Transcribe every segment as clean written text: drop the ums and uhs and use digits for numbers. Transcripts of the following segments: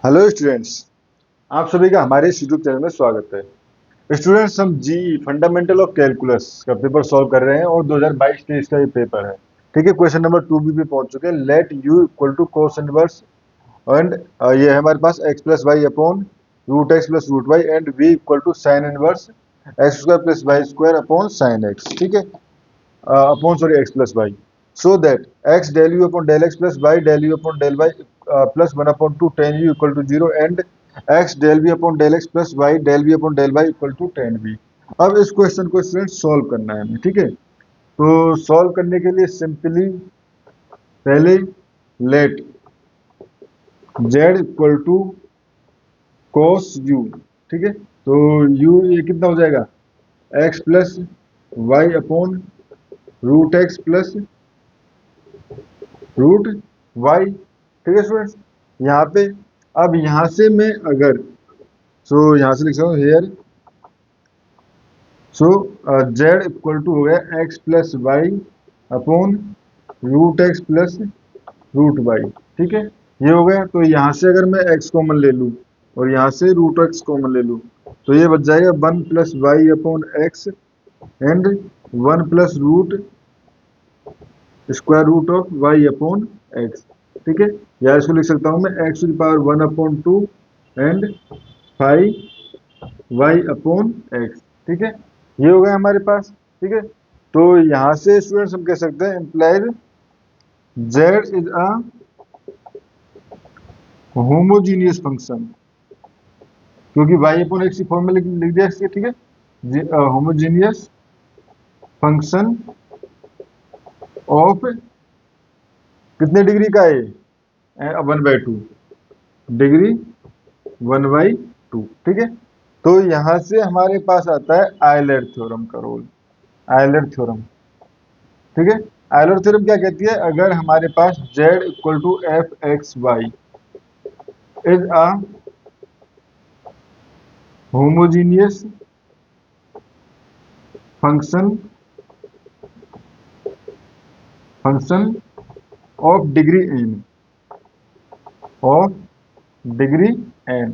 Hello students, आप सभी का हमारे इस यूट्यूब चैनल में स्वागत है। स्टूडेंट्स, हम जी फंडामेंटल ऑफ कैलकुलस का पेपर सॉल्व कर रहे हैं और 2022-23 का ये पेपर है। ठीक है, क्वेश्चन नंबर 2b पे पहुंच चुके हैं। Let u equal to cos inverse and ये है हमारे पास x plus y upon root x plus root y and v equal to sine inverse x square plus y square upon sine x. ठीक है, upon sorry x plus y, so that x del you upon del x plus Y del you upon del y plus 1/2 tan u equal to 0 and x del v upon del x plus Y del v upon del Y equal to tan v. अब इस question को student solve करना है हमें। ठीक है, तो solve करने के लिए सिंपली पहले let z equal to cos u. ठीक है, तो यू ये कितना हो जाएगा, x plus y upon root x plus root y. ठीक है स्टूडेंट्स, यहाँ पे अब यहाँ से मैं अगर यहाँ से लिख सकता हूँ हेयर जेड इक्वल टू हो गया x plus y upon root x plus root y. ठीक है, ये हो गया। तो यहाँ से अगर मैं एक्स कॉमन ले लूँ और यहाँ से रूट एक्स कॉमन ले लूँ तो ये बच जाएगा 1 plus y upon x and 1 plus root square root of y upon x. ठीक है, या इसको लिख सकता हूँ मैं x to the power 1/2 and 5 y upon x. ठीक है, ये हो गया हमारे पास। ठीक है, तो यहाँ से स्टूडेंट्स हम कह सकते हैं implies Z is a homogeneous function, क्योंकि वाई अपॉन एक्स की फॉर्म में लिख दिया इसके। ठीक है, होमोजीनियस फंक्शन ऑफ कितने डिग्री का है, 1/2 डिग्री 1/2। ठीक है, तो यहां से हमारे पास आता है आयलर थ्योरम का रोल। आयलर थ्योरम, ठीक है, आयलर थ्योरम क्या कहती है, अगर हमारे पास z equal to f x y is a homogeneous function of degree n of degree n,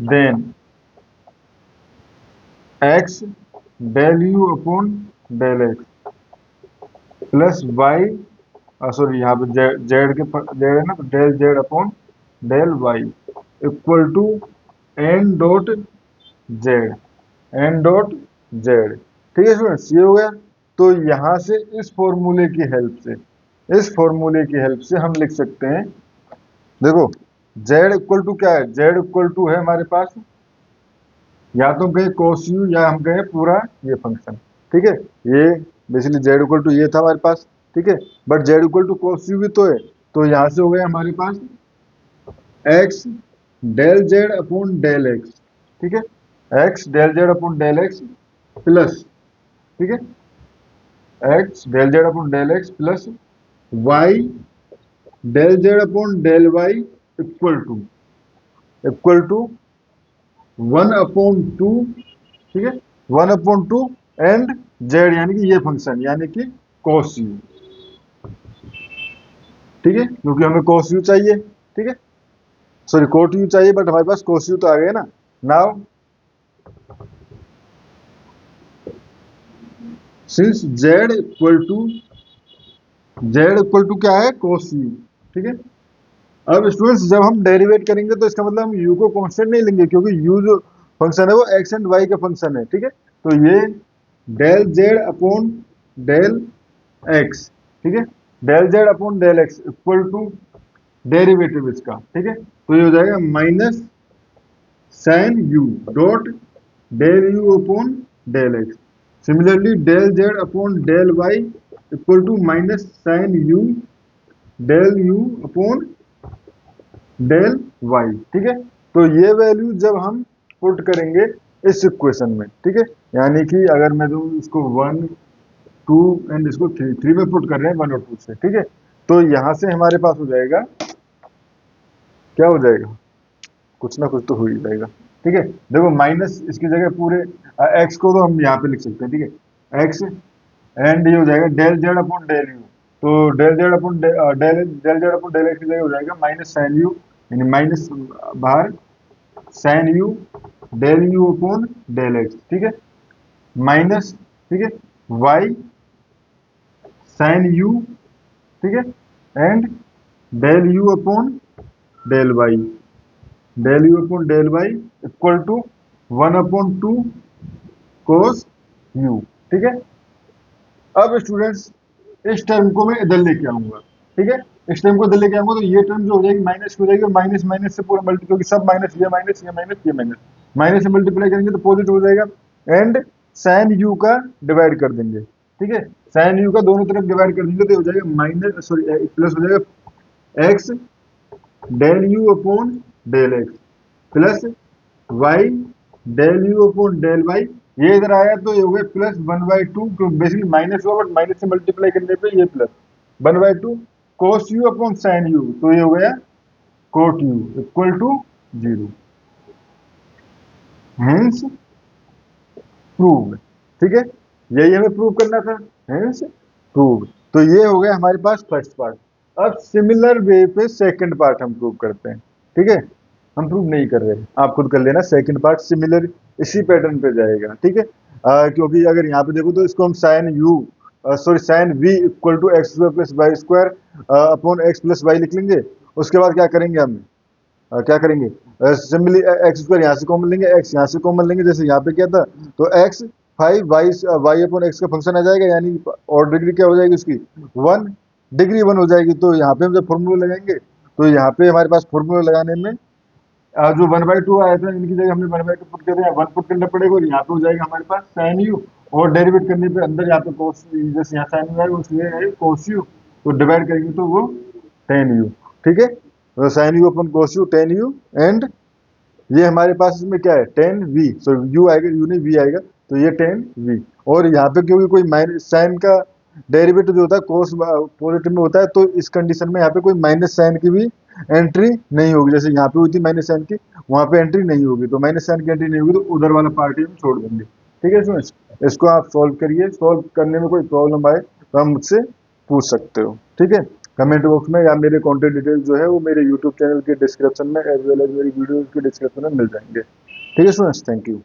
then x del you upon del x plus y, sorry यहाँ पे जेड के जेड है ना, तो del Z upon del Y equal to n dot z, n dot z. ठीक है students, ये हो गया। तो यहाँ से इस फॉर्मूले की हेल्प से हम लिख सकते हैं, देखो जेड इक्वल टू क्या है, जेड इक्वल टू है हमारे पास, या तो हम कहें कोस यू या हम कहें पूरा ये फंक्शन। ठीक है, ये बेसिकली जेड इक्वल टू ये था हमारे पास। ठीक है, but Z equal to cos U भी तो है, तो यहाँ से हो गया हमारे पास X del Z upon del x. ठीक है, X del Z upon del x plus, ठीक है, X del Z upon del x plus Y del Z upon del Y equal to 1/2। ठीक है, 1/2 एंड जेड यानी कि ये फंक्शन यानी कि cos u। ठीक है, क्योंकि हमें cos u चाहिए। ठीक है, सॉरी cot u चाहिए, बट हमारे पास cos u तो आ गया ना। Now since z equal to क्या है, cos u। ठीक है, अब स्टूडेंट्स जब हम डेरिवेट करेंगे तो इसका मतलब हम u को कांस्टेंट नहीं लेंगे, क्योंकि u जो फंक्शन है वो x एंड y का फंक्शन है। ठीक है, तो ये del Z upon del x, ठीक है, del Z upon del x equal to derivative इसका। ठीक है, तो ये हो जाएगा minus sine u dot del you upon del x. Similarly del Z upon del Y equal to minus sine you del you upon del y. ठीक है, तो ये वैल्यू जब हम पुट करेंगे इस इक्वेशन में, ठीक है, यानी कि अगर मैं दूं इसको 1 2 एंड इसको 3 में पुट कर रहे हैं 1 और 2 से। ठीक है, तो यहां से हमारे पास हो जाएगा, क्या हो जाएगा, कुछ ना कुछ तो हो ही जाएगा। ठीक है, देखो माइनस इसकी जगह पूरे एक्स को तो हम यहाँ पे लिख सकते हैं। ठीक है, एक्स एंड ये हो जाएगा del Z upon del U, तो del Z upon del Z upon del X की जगह हो जाएगा माइनस साइन यू यानी माइनस बाहर sine you del you upon del x, ठीक है, माइनस, ठीक है, वाई साइन यू, ठीक है, and del you upon del y, del you upon del Y equal to 1/2 cos u, ठीक है। अब स्टूडेंट्स इस टर्म को मैं इधर लेके आऊंगा, ठीक है, इस टर्म को इधर लेके आऊंगा तो ये टर्म जो हो जाएगी माइनस हो जाएगी, और माइनस माइनस से पूरा मल्टी, क्योंकि सब माइनस, ये माइनस, ये माइनस, ये माइनस, माइनस से मल्टीप्लाई करेंगे तो पॉजिटिव हो जाएगा, एंड साइन यू का डिवाइड कर देंगे, ठीक है, साइन यू का दोनों तरफ डिवाइड कर देंगे तो हो जाएगा माइनस, सॉरी प्लस हो जाएगा x del you upon del x plus Y del you upon del y, ये इधर आया तो ये हो गया प्लस 1/2, बेसिकली माइनस हुआ बट माइनस से मल्टीप्लाई करने पे ये plus 1/2 cos u upon sine u, तो ये हो गया cot u equal to 0, hence prove, ठीक है, यही हमें प्रूव करना था, हेंस प्रूव। तो ये हो गया हमारे पास फर्स्ट पार्ट। अब सिमिलर वे पे सेकंड पार्ट हम प्रूव करते हैं, ठीक है, हम प्रूव नहीं कर रहे, आप खुद कर लेना, सेकंड पार्ट सिमिलर इसी पैटर्न पे जाएगा, ठीक है। क्योंकि अगर यहाँ पे देखो तो इसको हम sine u sorry sine v equal to x square plus y square upon x plus y लिख लेंगे। उसके बाद क्या करेंगे हम, क्या करेंगे, सिंपली एक्स स्क्वायर यहाँ से कॉमन लेंगे, एक्स यहाँ से कॉमन लेंगे, जैसे यहाँ पे क्या था, तो x 5 y y upon x का फंक्शन आ जाएगा, यानी और डिग्री क्या हो जाएगी उसकी 1, डिग्री 1 हो जाएगी। तो यहाँ पे हम जब फॉर्मूला लगाएंगे तो यहाँ पे हमारे पास फॉर्मूला लगाने में जो 1/2 आया था इनकी जगह हमने 1/2 पुट कर दिया, 1 पुट करना पड़ेगा, और यहाँ पे हो जाएगा हमारे पास साइन यू, और डेरिवेट करने पे अंदर यहाँ पे कोस, जैसे यहाँ साइन यू आएगा उसमें है कोस यू, तो डिवाइड करेंगे तो वो टेन यू, ठीक है, तो sine u upon cos u tan u, and ये हमारे पास इसमें क्या है टेन वी, सो यू आएगा, यू नहीं वी आएगा, तो ये टेन वी, और यहाँ पे क्योंकि कोई माइनस साइन का डेरिवेटिव जो होता है कोस पॉजिटिव में होता है, तो इस कंडीशन में यहाँ पे कोई माइनस साइन की भी एंट्री नहीं होगी, जैसे यहाँ पे हुई थी माइनस साइन की, वहां पे एंट्री नहीं होगी, तो माइनस साइन की एंट्री नहीं होगी तो उधर वाला पार्ट हम छोड़ देंगे, ठीक है। इसमें इसको आप सॉल्व करिए, सॉल्व करने में कोई प्रॉब्लम आए तो आप मुझसे पूछ सकते हो, ठीक है, कमेंट बॉक्स में, या मेरे कॉन्टेक्ट डिटेल्स जो है वो मेरे यूट्यूब चैनल के डिस्क्रिप्शन में एज वेल एज मेरी वीडियो के डिस्क्रिप्शन में मिल जाएंगे, ठीक है स्टूडेंट्स, थैंक यू।